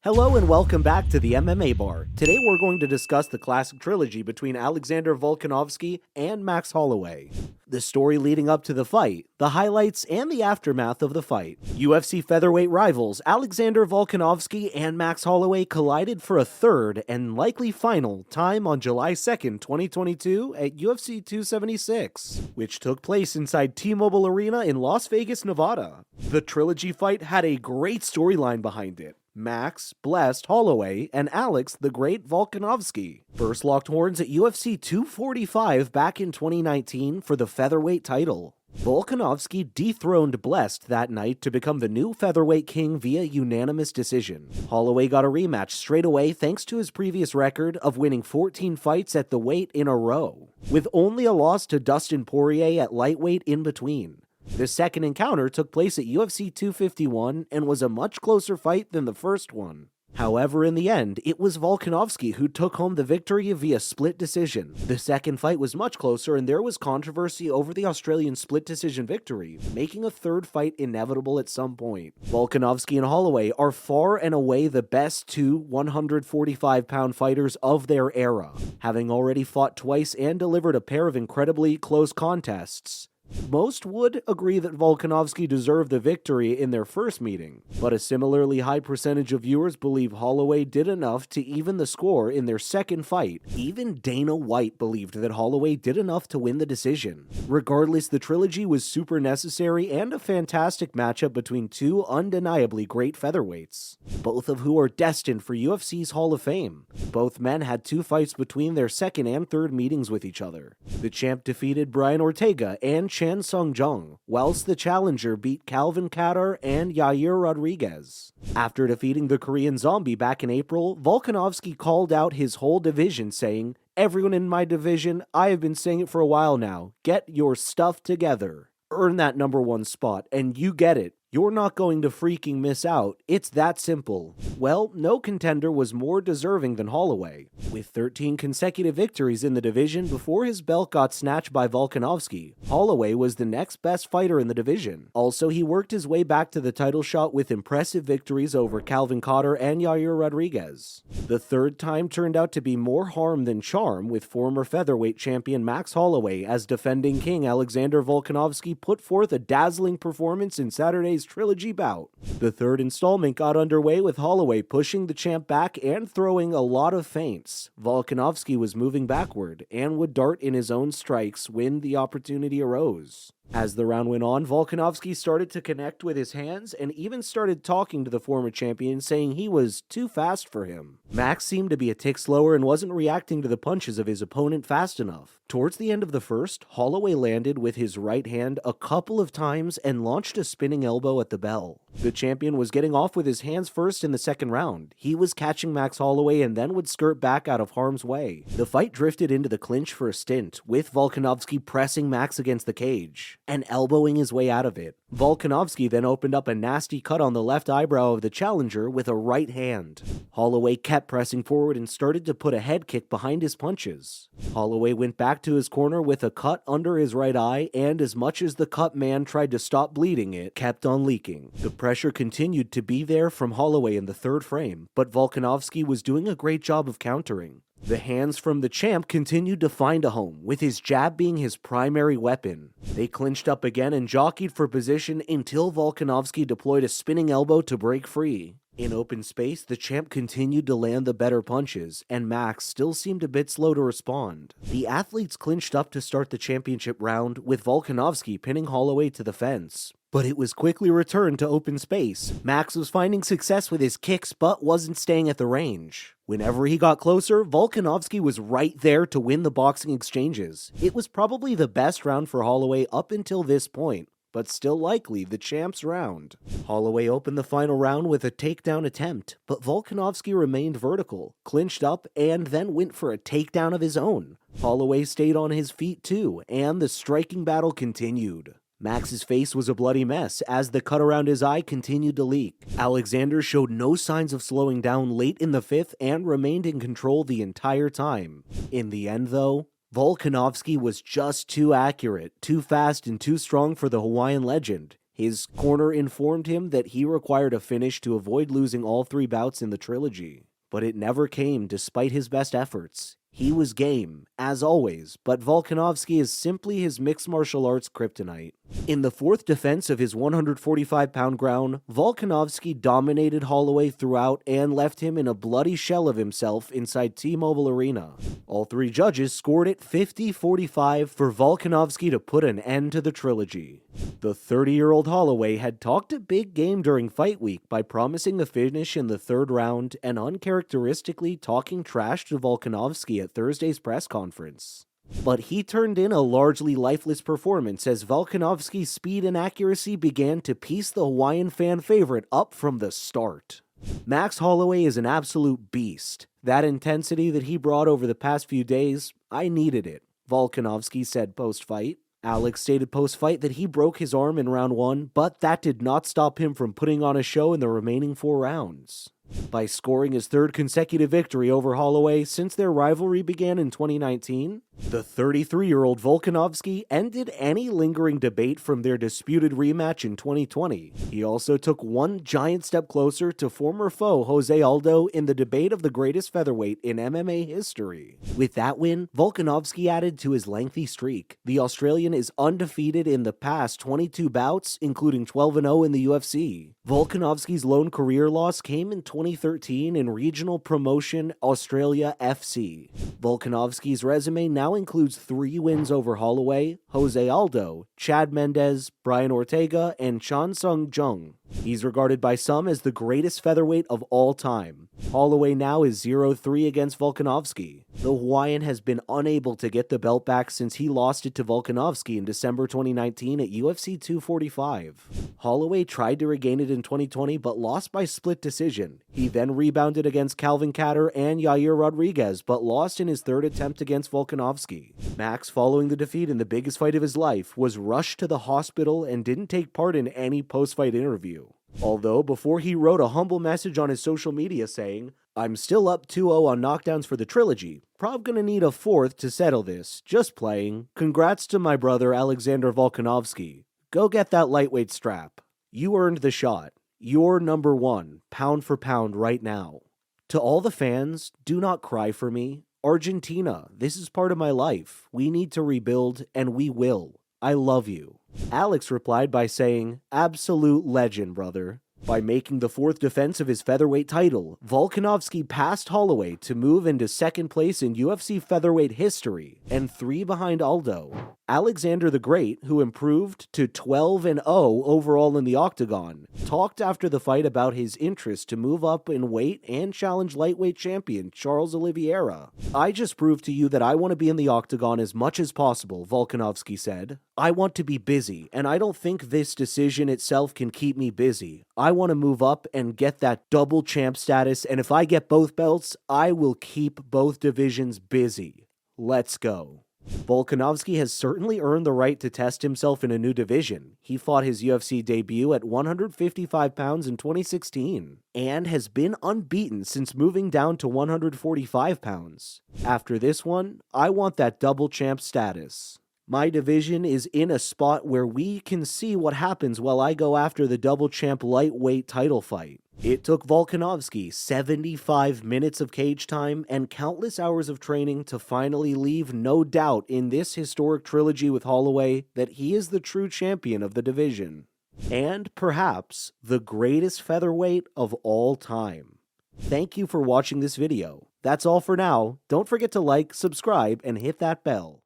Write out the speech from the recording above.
Hello and welcome back to the MMA Bar. Today we're going to discuss the classic trilogy between Alexander Volkanovski and Max Holloway. The story leading up to the fight, the highlights, and the aftermath of the fight. UFC Featherweight rivals Alexander Volkanovski and Max Holloway collided for a third and likely final time on July 2nd, 2022 at UFC 276, which took place inside T-Mobile Arena in Las Vegas, Nevada. The trilogy fight had a great storyline behind it. Max blessed Holloway, and Alex the Great Volkanovski first locked horns at UFC 245 back in 2019 for the featherweight title. Volkanovski dethroned Blessed that night to become the new featherweight king via unanimous decision. Holloway got a rematch straight away thanks to his previous record of winning 14 fights at the weight in a row, with only a loss to Dustin Poirier at lightweight in between. The second encounter took place at UFC 251 and was a much closer fight than the first one. However, in the end, it was Volkanovski who took home the victory via split decision. The second fight was much closer and there was controversy over the Australian split decision victory, making a third fight inevitable at some point. Volkanovski and Holloway are far and away the best two 145-pound fighters of their era, having already fought twice and delivered a pair of incredibly close contests. Most would agree that Volkanovski deserved the victory in their first meeting, but a similarly high percentage of viewers believe Holloway did enough to even the score in their second fight. Even Dana White believed that Holloway did enough to win the decision. Regardless, the trilogy was super necessary and a fantastic matchup between two undeniably great featherweights, both of who are destined for UFC's Hall of Fame. Both men had two fights between their second and third meetings with each other. The champ defeated Brian Ortega and Chan Sung Jung, whilst the challenger beat Calvin Kattar and Yair Rodriguez. After defeating the Korean Zombie back in April, Volkanovski called out his whole division saying, "Everyone in my division, I have been saying it for a while now, get your stuff together. Earn that number one spot, and you get it. You're not going to freaking miss out. It's that simple." Well, no contender was more deserving than Holloway, with 13 consecutive victories in the division before his belt got snatched by Volkanovski. Holloway was the next best fighter in the division. Also, he worked his way back to the title shot with impressive victories over Calvin Kattar and Yair Rodriguez. The third time turned out to be more harm than charm, with former featherweight champion Max Holloway as defending king Alexander Volkanovski put forth a dazzling performance in Saturday's trilogy bout. The third installment got underway with Holloway pushing the champ back and throwing a lot of feints. Volkanovski was moving backward and would dart in his own strikes when the opportunity arose. As the round went on, Volkanovski started to connect with his hands and even started talking to the former champion, saying he was too fast for him. Max seemed to be a tick slower and wasn't reacting to the punches of his opponent fast enough. Towards the end of the first, Holloway landed with his right hand a couple of times and launched a spinning elbow at the bell. The champion was getting off with his hands first in the second round. He was catching Max Holloway and then would skirt back out of harm's way. The fight drifted into the clinch for a stint, with Volkanovski pressing Max against the cage and elbowing his way out of it. Volkanovski then opened up a nasty cut on the left eyebrow of the challenger with a right hand. Holloway kept pressing forward and started to put a head kick behind his punches. Holloway went back to his corner with a cut under his right eye, and as much as the cut man tried to stop bleeding, it kept on leaking. The pressure continued to be there from Holloway in the third frame, but Volkanovski was doing a great job of countering. The hands from the champ continued to find a home, with his jab being his primary weapon. They clinched up again and jockeyed for position until Volkanovski deployed a spinning elbow to break free. In open space, the champ continued to land the better punches, and Max still seemed a bit slow to respond. The athletes clinched up to start the championship round, with Volkanovski pinning Holloway to the fence. But it was quickly returned to open space. Max was finding success with his kicks, but wasn't staying at the range. Whenever he got closer, Volkanovski was right there to win the boxing exchanges. It was probably the best round for Holloway up until this point, but still likely the champ's round. Holloway opened the final round with a takedown attempt, but Volkanovski remained vertical, clinched up, and then went for a takedown of his own. Holloway stayed on his feet too, and the striking battle continued. Max's face was a bloody mess as the cut around his eye continued to leak. Alexander showed no signs of slowing down late in the fifth and remained in control the entire time. In the end, though, Volkanovski was just too accurate, too fast, and too strong for the Hawaiian legend. His corner informed him that he required a finish to avoid losing all 3 bouts in the trilogy. But it never came despite his best efforts. He was game, as always, but Volkanovski is simply his mixed martial arts kryptonite. In the 4th defense of his 145-pound ground, Volkanovski dominated Holloway throughout and left him in a bloody shell of himself inside T-Mobile Arena. All 3 judges scored it 50-45 for Volkanovski to put an end to the trilogy. The 30-year-old Holloway had talked a big game during fight week by promising a finish in the 3rd round and uncharacteristically talking trash to Volkanovski at Thursday's press conference. But he turned in a largely lifeless performance as Volkanovski's speed and accuracy began to piece the Hawaiian fan favorite up from the start. Max Holloway is an absolute beast. That intensity that he brought over the past few days, I needed it, Volkanovski said post-fight. Alex stated post-fight that he broke his arm in round 1, but that did not stop him from putting on a show in the remaining 4 rounds. By scoring his 3rd consecutive victory over Holloway since their rivalry began in 2019, the 33-year-old Volkanovski ended any lingering debate from their disputed rematch in 2020. He also took one giant step closer to former foe Jose Aldo in the debate of the greatest featherweight in MMA history. With that win, Volkanovski added to his lengthy streak. The Australian is undefeated in the past 22 bouts, including 12-0 in the UFC. Volkanovski's lone career loss came in 2013 in regional promotion Australia FC. Volkanovski's resume now includes 3 wins over Holloway, Jose Aldo, Chad Mendes, Brian Ortega, and Chan Sung Jung. He's regarded by some as the greatest featherweight of all time. Holloway now is 0-3 against Volkanovski. The Hawaiian has been unable to get the belt back since he lost it to Volkanovski in December 2019 at UFC 245. Holloway tried to regain it in 2020 but lost by split decision. He then rebounded against Calvin Kattar and Yair Rodriguez but lost in his 3rd attempt against Volkanovski. Max, following the defeat in the biggest fight of his life, was rushed to the hospital and didn't take part in any post-fight interview. Although, before he wrote a humble message on his social media saying, "I'm still up 2-0 on knockdowns for the trilogy. Prob gonna need a 4th to settle this. Just playing. Congrats to my brother Alexander Volkanovski. Go get that lightweight strap. You earned the shot. You're number 1, pound for pound right now. To all the fans, do not cry for me. Argentina, this is part of my life. We need to rebuild, and we will. I love you." Alex replied by saying, "Absolute legend, brother." By making the 4th defense of his featherweight title, Volkanovski passed Holloway to move into 2nd place in UFC Featherweight history and 3 behind Aldo. Alexander the Great, who improved to 12-0 overall in the Octagon, talked after the fight about his interest to move up in weight and challenge lightweight champion Charles Oliveira. "I just proved to you that I want to be in the Octagon as much as possible," Volkanovski said. "I want to be busy, and I don't think this decision itself can keep me busy. I want to move up and get that double champ status, and if I get both belts, I will keep both divisions busy. Let's go." Volkanovski has certainly earned the right to test himself in a new division. He fought his UFC debut at 155 pounds in 2016 and has been unbeaten since moving down to 145 pounds. After this one, I want that double champ status. My division is in a spot where we can see what happens while I go after the double champ lightweight title fight. It took Volkanovski 75 minutes of cage time and countless hours of training to finally leave no doubt in this historic trilogy with Holloway that he is the true champion of the division. And perhaps the greatest featherweight of all time. Thank you for watching this video. That's all for now. Don't forget to like, subscribe, and hit that bell.